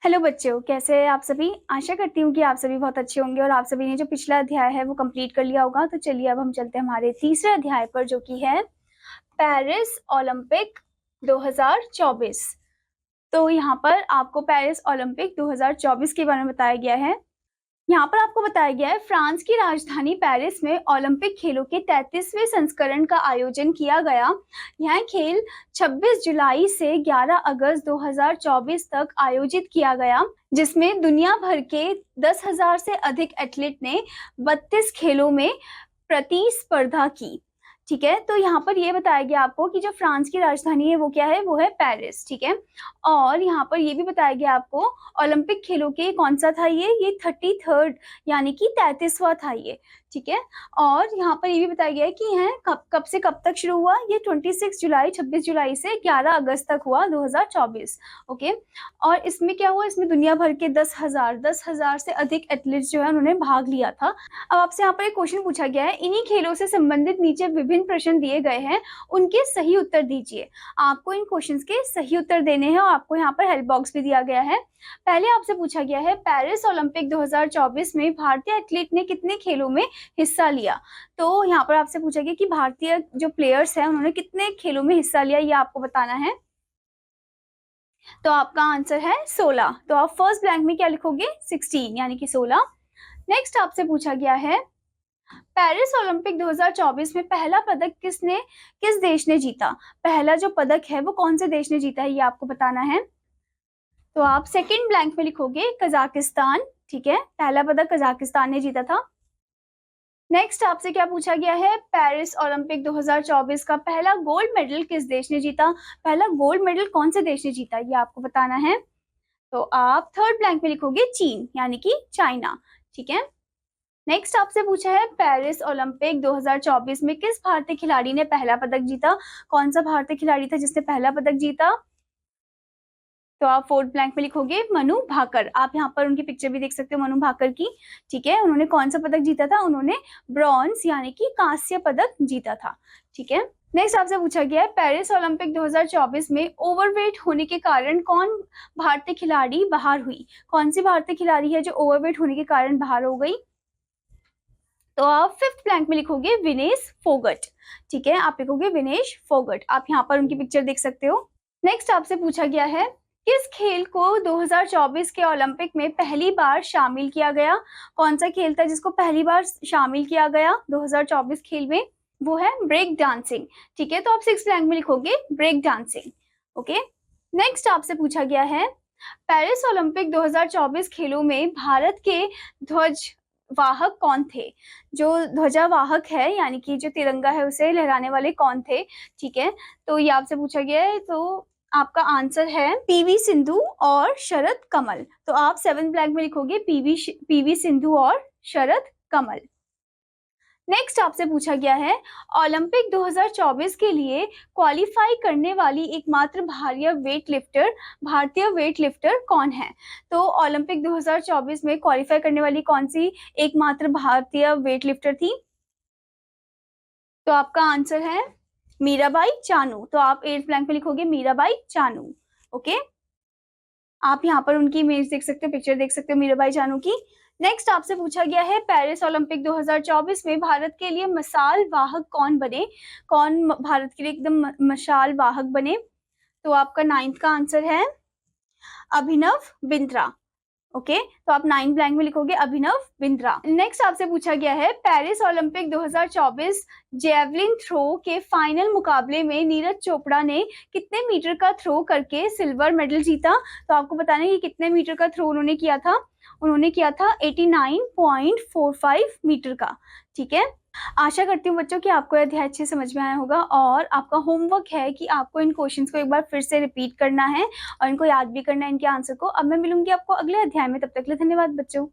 Hello बच्चों, कैसे हैं आप सभी। आशा करती हूँ कि आप सभी बहुत अच्छे होंगे और आप सभी ने जो पिछला अध्याय है वो कंप्लीट कर लिया होगा। तो चलिए अब हम चलते हैं हमारे तीसरे अध्याय पर, जो कि है पेरिस ओलंपिक 2024। तो यहाँ पर आपको पेरिस ओलंपिक 2024 के बारे में बताया गया है। यहाँ पर आपको बताया गया है फ्रांस की राजधानी पेरिस में ओलंपिक खेलों के 33वें संस्करण का आयोजन किया गया। यह खेल 26 जुलाई से 11 अगस्त 2024 तक आयोजित किया गया, जिसमें दुनिया भर के 10,000 से अधिक एथलीट ने 32 खेलों में प्रतिस्पर्धा की। ठीक है, तो यहाँ पर ये बताया गया आपको कि जो फ्रांस की राजधानी है वो क्या है, वो है पेरिस। ठीक है, और यहाँ पर ये भी बताया गया आपको ओलंपिक खेलों के कौन सा था, ये 33rd यानी कि 33वां था ये। ठीक है, और यहाँ पर ये भी बताया गया है कि यह कब कब से कब तक शुरू हुआ। ये 26 जुलाई से 11 अगस्त तक हुआ 2024। ओके, और इसमें क्या हुआ, इसमें दुनिया भर के 10,000 से अधिक एथलीट्स जो है उन्होंने भाग लिया था। अब आपसे यहाँ पर एक क्वेश्चन पूछा गया है, इन्हीं खेलों से संबंधित नीचे विभिन्न प्रश्न दिए गए हैं, उनके सही उत्तर दीजिए। आपको इन क्वेश्चंस के सही उत्तर देने हैं और आपको यहाँ पर हेल्प बॉक्स भी दिया गया है। पहले आपसे पूछा गया है पेरिस ओलंपिक 2024 में भारतीय एथलीट ने कितने खेलों में हिस्सा लिया। तो यहाँ पर आपसे पूछा गया कि भारतीय जो प्लेयर्स हैं उन्होंने कितने खेलों में हिस्सा लिया, ये आपको बताना है। तो आपका आंसर है 16। तो आप फर्स्ट ब्लैंक में क्या लिखोगे, 16 यानी कि 16। नेक्स्ट आपसे पूछा गया है पेरिस ओलंपिक 2024 में पहला पदक किस देश ने जीता। पहला जो पदक है वो कौन से देश ने जीता है, ये आपको बताना है। तो आप सेकंड ब्लैंक में लिखोगे कजाकिस्तान। ठीक है, पहला पदक कजाकिस्तान ने जीता था। नेक्स्ट आपसे क्या पूछा गया है, पेरिस ओलंपिक 2024 का पहला गोल्ड मेडल किस देश ने जीता। पहला गोल्ड मेडल कौन से देश ने जीता, ये आपको बताना है। तो आप थर्ड ब्लैंक में लिखोगे चीन यानी कि चाइना। ठीक है, नेक्स्ट आपसे पूछा है पेरिस ओलंपिक 2024 में किस भारतीय खिलाड़ी ने पहला पदक जीता। कौन सा भारतीय खिलाड़ी था जिसने पहला पदक जीता। तो आप फोर्थ ब्लैंक में लिखोगे मनु भाकर। आप यहाँ पर उनकी पिक्चर भी देख सकते हो मनु भाकर की। ठीक है, उन्होंने कौन सा पदक जीता था, उन्होंने ब्रॉन्ज यानी कि कांस्य पदक जीता था। ठीक है, नेक्स्ट आपसे पूछा गया है पेरिस ओलंपिक 2024 में ओवरवेट होने के कारण कौन भारतीय खिलाड़ी बाहर हुई। कौन सी भारतीय खिलाड़ी है जो ओवरवेट होने के कारण बाहर हो गई। तो आप फिफ्थ ब्लैंक में लिखोगे विनेश फोगट। ठीक है, आप लिखोगे विनेश फोगट। आप यहाँ पर उनकी पिक्चर देख सकते हो। नेक्स्ट आपसे पूछा गया है किस खेल को 2024 के ओलंपिक में पहली बार शामिल किया गया। कौन सा खेल था जिसको पहली बार शामिल किया गया 2024 खेल में, वो है ब्रेक डांसिंग। ठीक है, तो आप सिक्स ब्लैंक में लिखोगे ब्रेक डांसिंग। ओके, नेक्स्ट आपसे पूछा गया है पेरिस ओलंपिक 2024 खेलों में भारत के ध्वज वाहक कौन थे। जो ध्वजावाहक है यानी कि जो तिरंगा है उसे लहराने वाले कौन थे। ठीक है, तो ये आपसे पूछा गया है। तो आपका आंसर है पीवी सिंधु और शरद कमल। तो आप सेवन ब्लैंक में लिखोगे पीवी सिंधु और शरद कमल। नेक्स्ट आपसे पूछा गया है ओलंपिक 2024 के लिए क्वालिफाई करने वाली एकमात्र भारतीय वेट लिफ्टर कौन है। तो ओलंपिक 2024 में क्वालिफाई करने वाली कौन सी एकमात्र भारतीय वेट लिफ्टर थी। तो आपका आंसर है मीराबाई चानू। तो आप एट ब्लैंक में लिखोगे मीराबाई चानू। ओके, आप यहाँ पर उनकी इमेज देख सकते हो, पिक्चर देख सकते हो मीराबाई चानू की। नेक्स्ट आपसे पूछा गया है पेरिस ओलंपिक 2024 में भारत के लिए मशाल वाहक कौन बने। कौन भारत के लिए एकदम मशाल वाहक बने। तो आपका नाइन्थ का आंसर है अभिनव बिंद्रा। ओके, तो आप 9 ब्लैंक में लिखोगे अभिनव बिंद्रा। नेक्स्ट आपसे पूछा गया है पेरिस ओलंपिक 2024 जेवलिन थ्रो के फाइनल मुकाबले में नीरज चोपड़ा ने कितने मीटर का थ्रो करके सिल्वर मेडल जीता। तो आपको बताना है कि कितने मीटर का थ्रो उन्होंने किया था। उन्होंने किया था 89.45 मीटर का। ठीक है, आशा करती हूँ बच्चों कि आपको यह अध्याय अच्छे समझ में आया होगा और आपका होमवर्क है कि आपको इन क्वेश्चंस को एक बार फिर से रिपीट करना है और इनको याद भी करना है इनके आंसर को। अब मैं मिलूंगी आपको अगले अध्याय में, तब तक के लिए धन्यवाद बच्चों।